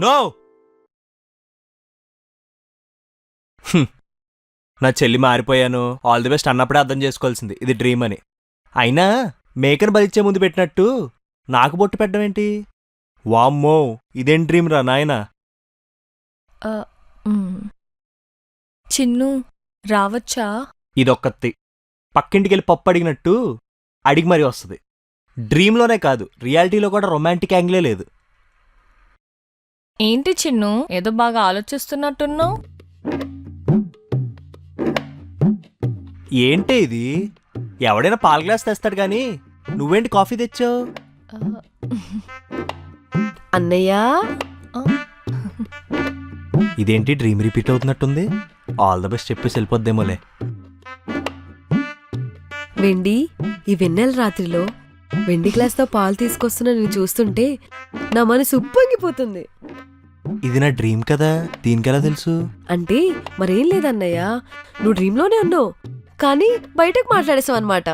No. నా చెల్లి మారిపోయాను, all the best అన్నప్పుడే అర్థం చేసుకోవాల్సింది ఇది డ్రీమ్ అని. అయినా మేకను బలిచ్చే ముందు పెట్టినట్టు నాకు బొట్టు పెట్టడం ఏంటి? వామ్మో, ఇదేం డ్రీమ్ రా నాయనా. చిన్ను రావచ్చా? ఇదొక్కత్తి పక్కింటికెళ్ళి పప్పు అడిగినట్టు అడిగి మరీ వస్తుంది. డ్రీమ్లోనే కాదు, రియాలిటీలో కూడా రొమాంటిక్ యాంగిలే లేదు. ఏంటి చిన్ను, ఏదో బాగా ఆలోచిస్తున్నట్టున్నావు? ఏంటే ఇది? ఎవడైనా పాల గ్లాస్ తెస్తాడు కానీ నువ్వేంటి కాఫీ తెచ్చావు? అన్నయ్యా, ఇదేంటి డ్రీమ్ రిపీట్ అవుతున్నట్టుంది? ఆల్ ద బెస్ట్ చెప్పేసి వెళ్ళిపోద్దేమోలే. వెండి, ఈ వెన్నెల రాత్రిలో వెండి గ్లాస్తో పాలు తీసుకొస్తున్నా నేను చూస్తుంటే నా మనసు ఉప్పొంగిపోతుంది. ఇది నా డ్రీమ్ కదా, దీనికెలా తెలుసు? అంటే మరేం లేదన్నయ్యా, నువ్వు డ్రీమ్లోనే ఉన్నావు కానీ బయటకు మాట్లాడేసావు అనమాట.